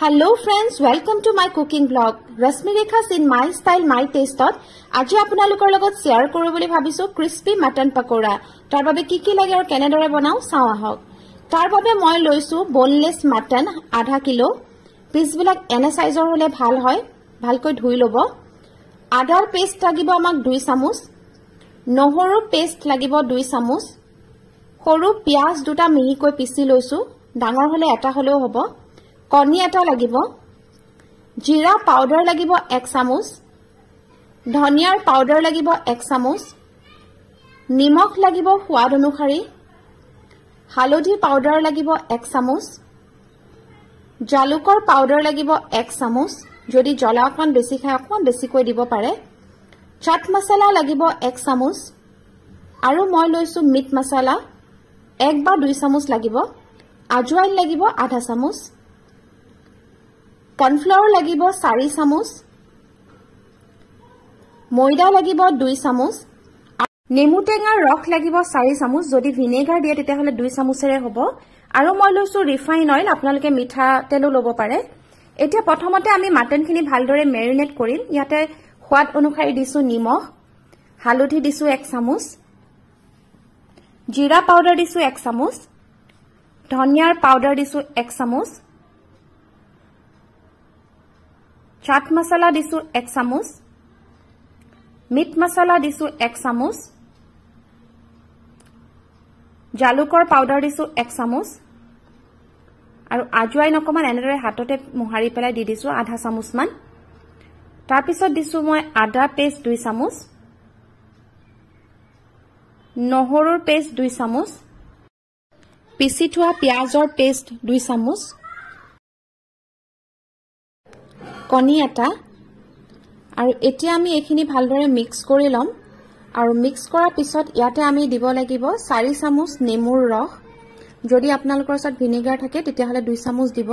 Hello friends, welcome to my cooking vlog. Rasmi Rekha's in my style, my taste. Aji আপোনালোকৰ লগত share কৰো বুলি ভাবিছো crispy mutton pakora. তাৰ বাবে কি লাগে আৰু কেনেদৰে বনাও চাও আহক। তাৰ বাবে মই লৈছো boneless mutton আধা কিলো। পিস বিলাক এনে সাইজৰ হলে ভাল হয়, ভালকৈ ধুই লব। আদাৰ পেষ্ট লাগিব আমাক 2 চামুচ। নহৰু পেষ্ট লাগিব 2 চামুচ। সৰু পিয়াজ দুটা মিহিকৈ পিছি লৈছো, ডাঙৰ হলে এটা হলেও হ'ব। কণী এটা লাগিব। জিৰা পাউডাৰ লাগিব 1 চামুচ। ধনিয়াৰ পাউডাৰ লাগিব 1 চামুচ। নিমখ লাগিব সোৱাদ অনুসাৰি। হালধি পাউডাৰ লাগিব 1 চামুচ। জালুকৰ পাউডাৰ লাগিব 1 চামুচ। যদি জ্বলা অকমান বেছি খায় অকমান বেছিকৈ দিব পাৰে। চাট মছলা লাগিব 1 চামুচ। আৰু মই লৈছো মিট মছলা 1 বা 2 চামুচ লাগিব। আজৱাইন লাগিব আধা চামুচ। কৰ্নফ্লাৱাৰ লাগিব 4 চামুচ। ময়দা লাগিব 2 চামুচ। নেমু টেঙাৰ ৰস লাগিব 4 চামুচ। যদি ভিনেগাৰ দিয়ে তেতিয়া হলে 2 চামুচেৰে হ'ব। আৰু মই লৈছো ৰিফাইন অইল, আপোনালোকে মিঠা তেলো ল'ব পাৰে। এতিয়া প্ৰথমতে আমি মাটনখিনি ভালদৰে মেৰিনেট কৰিম। ইয়াতে সোৱাদ অনুসাৰি দিছো নিমখ, হালধি দিছো 1 চামুচ, জিৰা পাউডাৰ দিছো 1 চামুচ, ধনিয়াৰ পাউডাৰ দিছো 1 চামুচ, চাট মছলা দিছো 1 চামুচ, মিট মছলা দিছো 1 চামুচ, জালুকৰ পাউডাৰ দিছো 1 চামুচ, আৰু আজৱাইন অকমান এনেদৰে হাততে মোহাৰি পেলাই দি দিছো আধা চামুচ মান। তাৰ পিছত দিছো মই আদা পেষ্ট 2 চামুচ, নহৰুৰ পেষ্ট 2 চামুচ, পিছি থোৱা পিয়াজৰ পেষ্ট 2 চামুচ, কণী এটা। আৰু এতিয়া আমি এইখিনি ভালদৰে মিক্স কৰি লম। আৰু মিক্স কৰাৰ পিছত ইয়াতে আমি দিব লাগিব 4 চামুচ নেমুৰ ৰস। যদি আপোনালোকৰ ওচৰত ভিনেগাৰ থাকে তেতিয়াহলে 2 চামুচ দিব।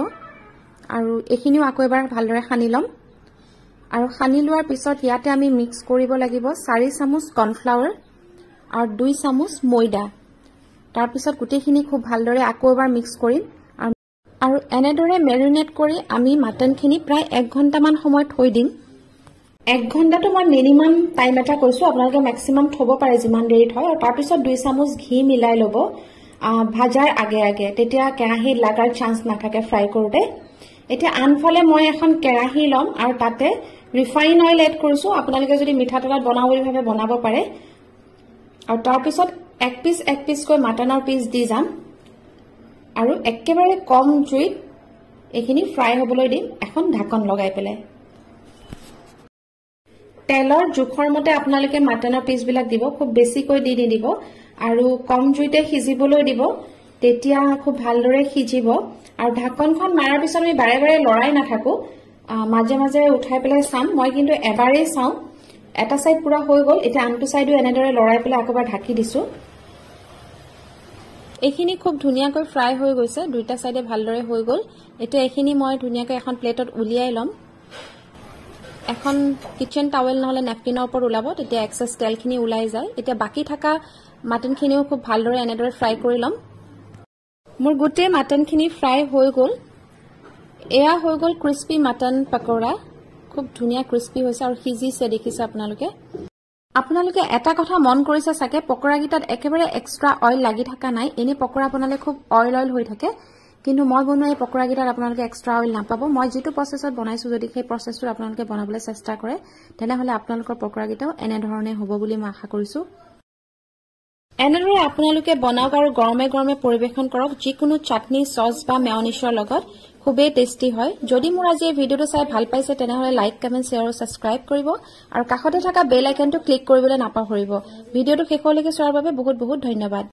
আৰু এইখিনিও আকৌ এবাৰ ভালদৰে সানি লম। আৰু সানি লোৱাৰ পিছত ইয়াতে আমি মিক্স কৰিব লাগিব 4 চামুচ কৰ্নফ্লাৱাৰ আৰু 2 চামুচ ময়দা। তাৰ পিছত গোটেইখিনি খুব ভালদৰে আকৌ এবাৰ মিক্স কৰিম। আৰু এনেদৰে মেৰিনেট কৰি আমি মাটনখিনি প্ৰায় 1 ঘণ্টামান সময় থৈ দিম। 1 ঘণ্টাটো মই মিনিমাম টাইম এটা কৈছো, আপোনালোকে মেক্সিমাম থব পাৰে যিমান দেৰিত হয়। আৰু তাৰ পিছত 2 চামুচ ঘি মিলাই ল'ব ভাজাৰ আগে আগে, তেতিয়া কেৰাহীত লাগাৰ চান্স নাথাকে ফ্ৰাই কৰোতে। এতিয়া আনফালে মই এখন কেৰাহী লম আৰু তাতে ৰিফাইন অইল এড কৰিছো। আপোনালোকে যদি মিঠাতেলত বনাও বুলি ভাবে বনাব পাৰে। আৰু তাৰ পিছত এক পিছকৈ মাটনৰ পিছ দি যাম। আৰু একেবাৰে কম জুইত এইখিনি ফ্ৰাই হবলৈ দিম এখন ঢাকন লগাই পেলাই। তেলৰ জোখৰ মতে আপোনালোকে মাটনৰ পিছবিলাক দিব, খুব বেছিকৈ দি নিদিব। আৰু কম জুইতে সিজিবলৈ দিব, তেতিয়া খুব ভালদৰে সিজিব। আৰু ঢাকনখন মাৰাৰ পিছত আমি বাৰে বাৰে লৰাই নাথাকো, মাজে মাজে উঠাই পেলাই চাম। মই কিন্তু এবাৰেই চাওঁ। এটা সাইড পুৰা হৈ গ'ল, এতিয়া আনটো সাইডো এনেদৰে লৰাই পেলাই আকৌবাৰ ঢাকি দিছো। এইখিনি খুব ধুনীয়াকৈ ফ্ৰাই হৈ গৈছে, দুইটা সাইডে ভালদৰে হৈ গ'ল। এতিয়া এইখিনি মই ধুনীয়াকৈ এখন প্লেটত উলিয়াই ল'ম। এখন কিচেন টাৱেল নহলে নেপকিনৰ ওপৰত ওলাব, তেতিয়া এক্সেছ তেলখিনি ওলাই যায়। এতিয়া বাকি থকা মাটনখিনিও খুব ভালদৰে এনেদৰে ফ্ৰাই কৰি ল'ম। মোৰ গোটেই মাটনখিনি ফ্ৰাই হৈ গ'ল। এয়া হৈ গ'ল ক্ৰিস্পি মাটন পকৰা। খুব ধুনীয়া ক্ৰিস্পি হৈছে আৰু সিজিছে, দেখিছে আপোনালোকে। আপোনালোকে এটা কথা মন কৰিছে চাগে, পকৰাকেইটাত একেবাৰে এক্সট্ৰা অইল লাগি থকা নাই। এনে পকৰা বনালে খুব অইল হৈ থাকে, কিন্তু মই বনোৱা এই পকৰাকেইটাত আপোনালোকে এক্সট্ৰা অইল নাপাব। মই যিটো প্ৰচেছত বনাইছো, যদি সেই প্ৰচেছটো আপোনালোকে বনাবলৈ চেষ্টা কৰে তেনেহলে আপোনালোকৰ পকৰাকেইটাও এনেধৰণে হ'ব বুলি মই আশা কৰিছো। এনেদৰে আপোনালোকে বনাওক আৰু গৰমে গৰমে পৰিবেশন কৰক যিকোনো চাটনি, চচ বা মেয়নিছৰ লগত। খুবেই টেষ্টি হয়। যদি মোৰ আজি এই ভিডিঅ'টো চাই ভাল পাইছে তেনেহলে লাইক, কমেন্ট, শ্বেয়াৰ আৰু সাবস্ক্ৰাইব কৰিব। আৰু কাষতে থকা বেল আইকনটো ক্লিক কৰিবলৈ নাপাহৰিব। ভিডিঅ'টো শেষলৈকে চোৱাৰ বাবে বহুত বহুত ধন্যবাদ।